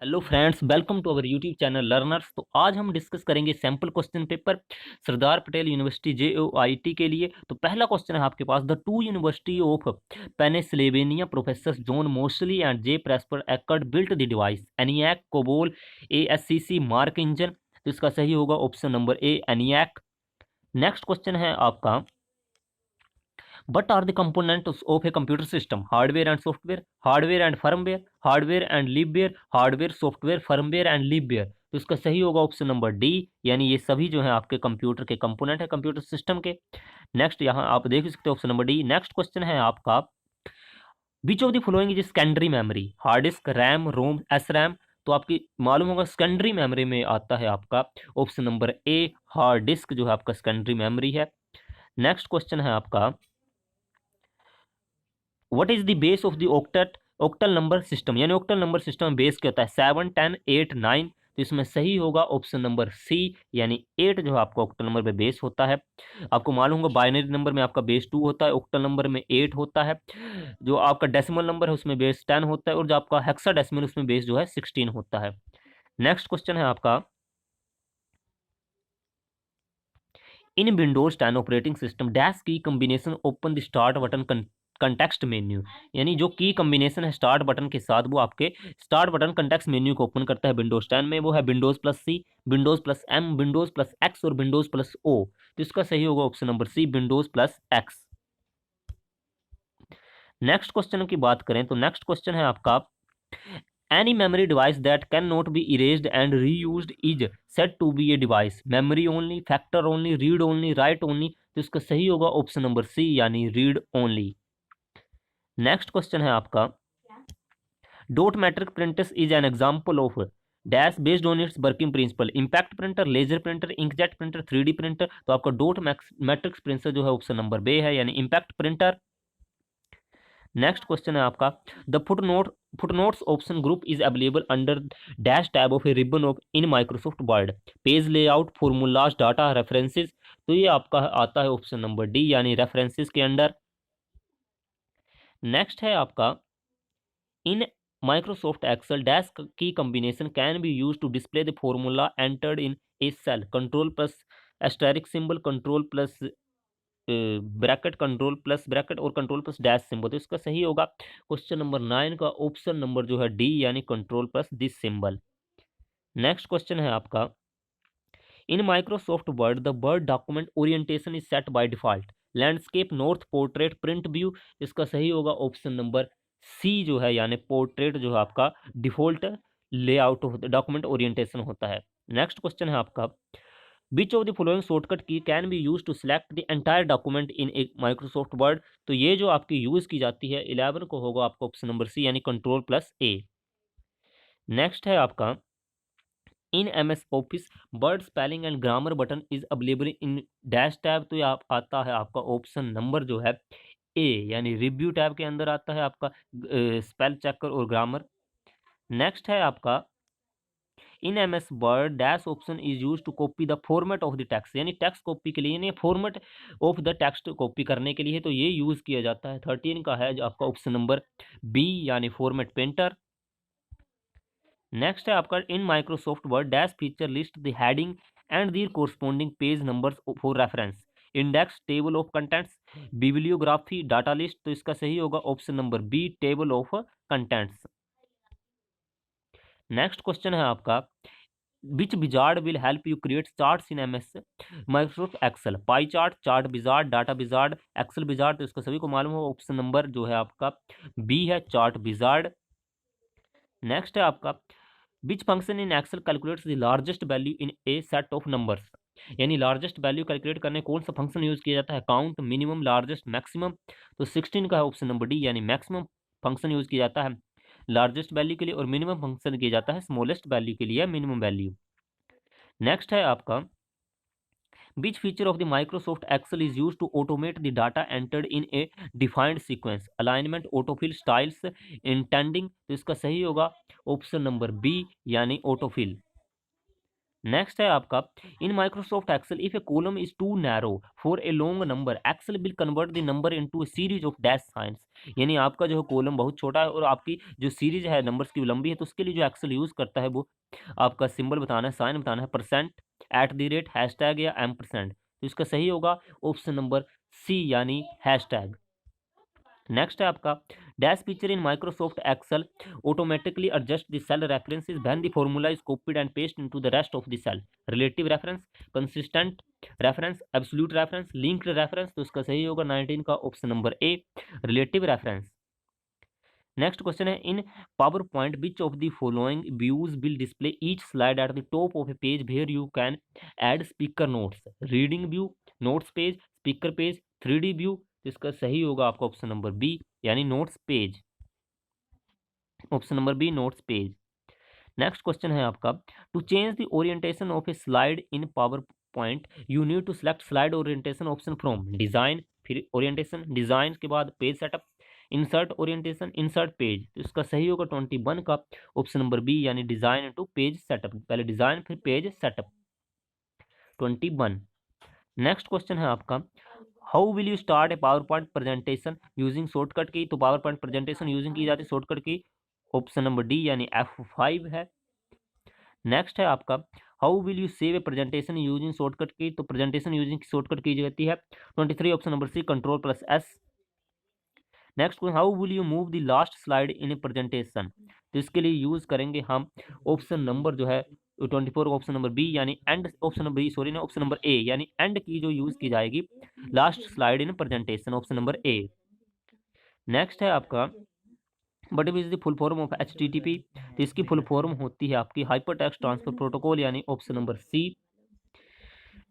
Hello friends, welcome to our YouTube channel learners. तो आज हम डिस्कस करेंगे sample question paper Sardar Patel University JOIT के लिए। तो पहला क्वेश्चन है आपके पास, the two University of Pennsylvania professor John Mauchly and J Presper Eckert built the device ENIAC COBOL ASCC Mark engine. तो इसका सही होगा option number A, ENIAC. Next question है आपका, what are the components of a computer system? Hardware and software, hardware and firmware, hardware and libware, hardware software firmware and libware। तो इसका सही होगा ऑप्शन नंबर डी, यानी ये सभी जो है आपके कंप्यूटर के कंपोनेंट है, कंप्यूटर सिस्टम के। नेक्स्ट यहाँ आप देख सकते हो option number D. Next question है आपका, which of the following is secondary memory? Hard disk, RAM, ROM, SRAM। तो आपकी मालूम होगा सेकेंडरी मेमोरी में आता है आपका ऑप्शन नंबर ए, हार्ड डिस्क जो है आपका सेकेंडरी मेमोरी है। नेक्स्ट क्वेश्चन है आपका, what is the base of the octal number system? यानी ऑक्टल नंबर सिस्टम बेस क्या होता है? 7, 10, 8, 9। तो इसमें सही होगा ऑप्शन नंबर सी, यानी 8 जो है आपका ऑक्टल नंबर पे बेस होता है। आपको मालूम होगा बाइनरी नंबर में आपका बेस 2 होता है, ऑक्टल नंबर में 8 होता है। जो आपका डेसिमल नंबर है उसमें बेस 10 होता है, और जो आपका हेक्साडेसिमल उसमें बेस जो है 16 होता है। नेक्स्ट क्वेश्चन है आपका, इन Windows 10 operating system dash key combination open the start button context menu. यानी जो की कॉम्बिनेशन है स्टार्ट बटन के साथ, वो आपके स्टार्ट बटन कंटेक्स्ट मेन्यू को ओपन करता है विंडोज 10 में, वो है Windows plus C, Windows plus M, Windows plus X और विंडोज प्लस O। तो इसका सही होगा option number C, Windows plus X। Next question की बात करें तो नेक्स्ट क्वेश्चन है आपका, any memory device that cannot be erased and reused is said to be a device? memory only, factor only, read only, write only। तो इसका सही होगा ऑप्शन नंबर सी, यानी रीड ओनली। नेक्स्ट क्वेश्चन है आपका, dot matrix printers is an example of dash based on its working principle? Impact printer, laser printer, inkjet printer, 3D printer. तो आपका dot matrix printer जो है option number बे है, यानी impact printer. Next question है आपका, the footnotes option group is available under dash tab of a ribbon of in Microsoft Word? Page layout, formulas, data, references. तो ये आपका आता है ऑप्शन नंबर डी, यानी रेफरेंसेस के अंडर। नेक्स्ट है आपका, in Microsoft Excel dash key combination can be use to display the formula entered in a cell? Control plus asterisk symbol, control plus bracket, control plus bracket और control plus dash symbol. तो इसका सही होगा question number 9 का option number जो है D, यानी control plus this symbol. Next question है आपका, in Microsoft word the word document orientation is set by default? Landscape, north, portrait, print view. इसका सही होगा ऑप्शन नंबर सी जो है, यानी पोर्ट्रेट जो है आपका डिफॉल्ट लेआउट डॉक्यूमेंट ओरिएंटेशन होता है। नेक्स्ट क्वेश्चन है आपका, which of the following shortcut key can be use to select the entire document in a Microsoft Word? तो ये जो आपकी यूज की जाती है 11 को होगा आपका ऑप्शन नंबर सी, यानी कंट्रोल प्लस ए। नेक्स्ट है आपका, in MS office word spelling and grammar button is available in dash tab. तो ये आप आता है आपका ऑप्शन नंबर जो है ए, यानी रिव्यू टैब के अंदर आता है आपका स्पेल चेकर और ग्रामर। नेक्स्ट है आपका, in MS word dash option is use to copy the format of the text. यानी टेक्स्ट कॉपी के लिए, यानी format of the text copy करने के लिए तो ये यूज किया जाता है। 13 का है जो आपका ऑप्शन नंबर बी, यानी फॉर्मेट पेंटर। नेक्स्ट है आपका, in Microsoft Word dash feature list the heading and the corresponding page numbers for reference? Index, table of contents, bibliography, data list. तो इसका सही होगा option number B, table of contents. Next question है आपका, which wizard will help you create charts in MS Microsoft Excel? Pie chart, chart wizard, data wizard, Excel wizard. तो इसका सभी को मालूम हो ऑप्शन नंबर जो है आपका बी है, चार्ट विजार्ड। नेक्स्ट है आपका, which function in Excel calculates the largest value in a set of numbers? यानी लार्जेस्ट वैल्यू कैलकुलेट करने कौन सा फंक्शन यूज किया जाता है? Count, minimum, largest, maximum. तो 16 का है ऑप्शन नंबर डी, यानी मैक्सिमम फंक्शन यूज किया जाता है लार्जेस्ट वैल्यू के लिए, और मिनिमम फंक्शन किया जाता है स्मॉलेस्ट वैल्यू के लिए, मिनिमम वैल्यू। नेक्स्ट है आपका, which feature of the Microsoft Excel is used to automate the data entered in a defined sequence? alignment, autofill, styles, intending। तो इसका सही होगा ऑप्शन नंबर बी, यानी autofill। नेक्स्ट है आपका, in Microsoft Excel if a column is too narrow for a long number Excel will convert the number into a series of dash signs. यानी आपका जो है कॉलम बहुत छोटा है और आपकी जो सीरीज है नंबर्स की लंबी है, तो उसके लिए जो एक्सेल यूज करता है वो आपका सिंबल बताना है, साइन बताना है, percent, at the rate, hashtag या %। तो इसका सही होगा ऑप्शन नंबर सी यानी हैशटैग। नेक्स्ट है आपका, dash feature in Microsoft Excel automatically adjust the cell references when the formula is copied and paste into the rest of the cell. Relative reference, consistent reference, absolute reference, linked reference. तो इसका सही होगा 19 का option number A, relative reference. Next question है, in PowerPoint which of the following views will display each slide at the top of a page where you can add speaker notes. Reading view, notes page, speaker page, 3D view. इसका सही होगा आपका option number B यानी notes page, option number B notes page. Next question है आपका, to change the orientation of a slide in PowerPoint you need to select slide orientation option from design, फिर orientation, design के बाद page setup, insert orientation, insert page. तो इसका सही होगा 21 का ऑप्शन नंबर बी यानी डिजाइन इनटू पेज सेटअप, पहले डिजाइन फिर पेज सेटअप, 21। नेक्स्ट क्वेश्चन है आपका, how will you start A power point presentation using shortcut key. तो पावर पॉइंट प्रेजेंटेशन यूजिंग की जाती है शॉर्टकट की, ऑप्शन नंबर डी यानी F5 है। नेक्स्ट है आपका, how will you save a presentation using shortcut key. तो प्रेजेंटेशन यूजिंग शॉर्टकट की जाती है 23, option number C Ctrl+S। Next question, how will you move the last slide in a presentation. तो इसके लिए use करेंगे हम ऑप्शन नंबर जो है 24, ऑप्शन नंबर बी यानी end, option number B sorry ना, ऑप्शन नंबर ए यानी एंड की जो यूज की जाएगी last slide in presentation, option number A. Next है आपका, what is the full form of HTTP। तो इसकी फुल फॉर्म होती है आपकी हाइपर टेक्स्ट ट्रांसफर प्रोटोकॉल यानी ऑप्शन नंबर सी।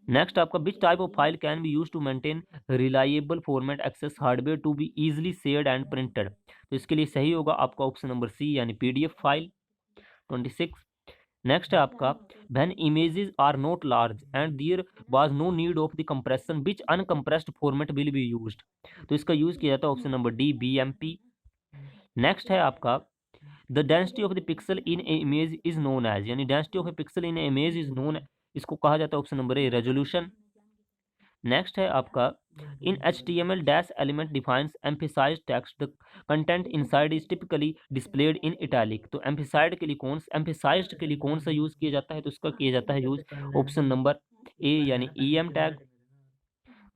नेक्स्ट आपका, which type of file can be use to maintain reliable format access hardware to be easily shared and printed. तो इसके लिए सही होगा आपका ऑप्शन नंबर सी यानी PDF फाइल, 26। नेक्स्ट है आपका, when images are not large and there was no need of the compression which uncompressed format will be used. तो इसका यूज किया जाता है option number D BMP। Next है आपका, the density of the pixel in a image is known as, यानी density of a pixel in a image is known, इसको कहा जाता है option number A resolution. Next है आपका, in HTML dash element defines emphasised text, the content inside is typically displayed in italic. तो एम्फेसाइड के लिए कौन सा, एम्फेसाइज्ड के लिए कौन सा यूज किया जाता है। तो इसका किया जाता है यूज ऑप्शन नंबर ए यानी EM टैग।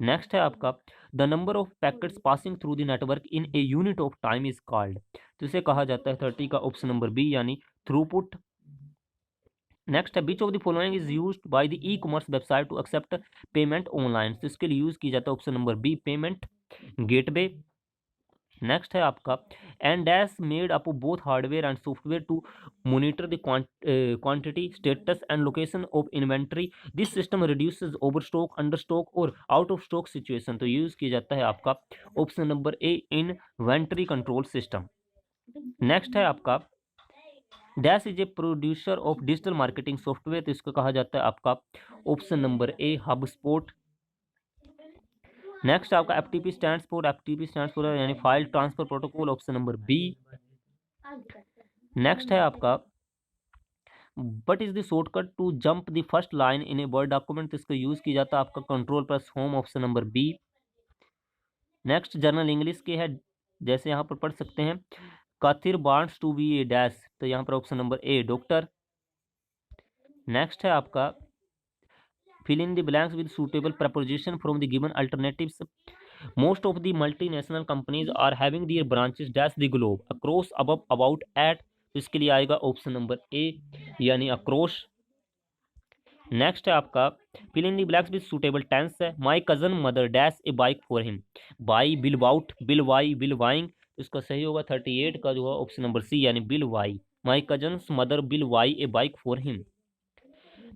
नेक्स्ट है आपका, the number of packets passing through the network in a unit of time is called. तो इसे कहा जाता है 30 का ऑप्शन नंबर बी यानी थ्रूपुट। नेक्स्ट है, which of the following is used by the e-commerce website to accept payment online. तो इसके लिए यूज की जाता है option number B payment gateway. Next है आपका, and dash made up both hardware and software to monitor the quantity, status and location of inventory. This system reduces over stock, under stock और out of stock situation. तो use किया जाता है आपका option number A inventory control system. Next है आपका, dash is a producer of digital marketing software. तो इसको कहा जाता है आपका option number A HubSpot। Next आपका, FTP स्टैंड्स फॉर यानी file transfer protocol, option number B. Next है आपका, what is the shortcut to jump the first line in a Word document. इसका यूज किया जाता है आपका Ctrl+Home, option number B. Next general English के है, जैसे यहाँ पर पढ़ सकते हैं, Kathir wants to be a dash. तो यहाँ पर option number A doctor. Next है आपका, fill in the blanks with suitable preposition from the given alternatives. Most of the multinational companies are having their branches dash the globe, across, above, about, at। तो इसके लिए आएगा option number A यानी अक्रोश। Next है आपका, fill in the blanks with suitable tense है, my cousin mother dash a bike for him, buy, bill bout, bill why, bill buying। तो इसका सही होगा 38 का जो है ऑप्शन नंबर सी यानी will buy, my cousin's mother bill why a bike for him।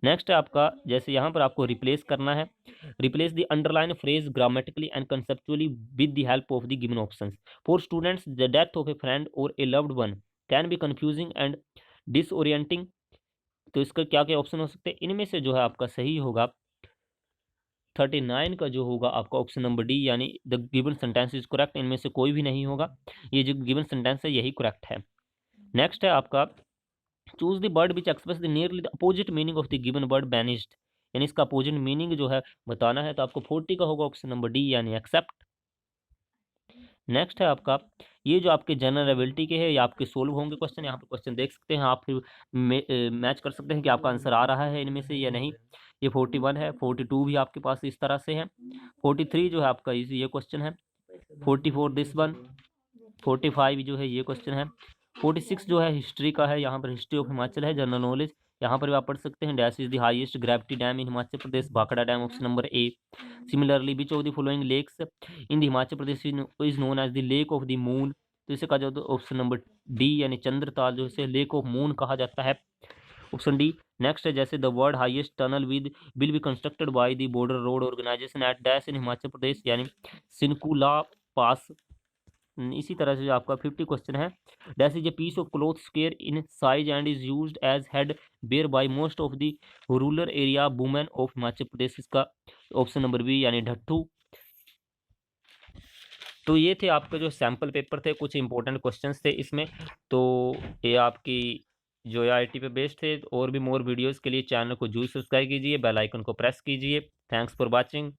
Next है आपका, जैसे यहाँ पर आपको रिप्लेस करना है, replace the underline phrase grammatically and conceptually with the help of the given options. For students the death of a friend और a loved one can be confusing and disorienting. तो इसका क्या क्या ऑप्शन हो सकते हैं, इनमें से जो है आपका सही होगा 39 का जो होगा आपका ऑप्शन नंबर डी यानी the given sentence is correct. इनमें से कोई भी नहीं होगा, ये जो गिवन सेंटेंस है यही करेक्ट है। नेक्स्ट है आपका, choose the word which express the nearly the opposite meaning of the given word banished, यानी इसका अपोजिट मीनिंग जो है बताना है, तो आपको 40 का होगा ऑप्शन नंबर डी यानी एक्सेप्ट। नेक्स्ट है आपका, ये जो आपके जनरल एबिलिटी के है, ये आपके सोल्व होंगे क्वेश्चन, यहाँ पे क्वेश्चन देख सकते हैं आप, फिर मैच कर सकते हैं कि आपका आंसर आ रहा है इनमें से या नहीं। ये 41 है, 42 भी आपके पास इस तरह से है, 43 जो है आपका ये क्वेश्चन है, 44 दिस वन, 45 जो है ये क्वेश्चन है, 46 जो है हिस्ट्री का है, यहाँ पर हिस्ट्री ऑफ हिमाचल है, जनरल नॉलेज, यहाँ पर भी आप पढ़ सकते हैं, dash is the highest gravity dam in Himachal Pradesh, Bhakra dam option number A. Similarly which of the following lakes in the Himachal Pradesh is known as the lake of the moon, तो इसे कहा जाता है ऑप्शन नंबर डी यानी चंद्रताल, जो इसे लेक ऑफ मून कहा जाता है, ऑप्शन डी। नेक्स्ट है जैसे the world highest tunnel will be constructed by the border road organisation at dash in Himachal Pradesh, यानी सिनकुला पास। इसी तरह से आपका 50 क्वेश्चन है, that is a piece of cloth square in size and is used as headwear by most of the rural area women of Himachal Pradesh, इसका option number B यानी ढट्ठू। तो ये थे आपके जो सैम्पल पेपर थे, कुछ इंपॉर्टेंट क्वेश्चंस थे इसमें। तो ये आपकी जो आईटी पे बेस्ड थे, और भी मोर वीडियोस के लिए चैनल को जरूर सब्सक्राइब कीजिए, बेल आइकन को प्रेस कीजिए। Thanks for watching.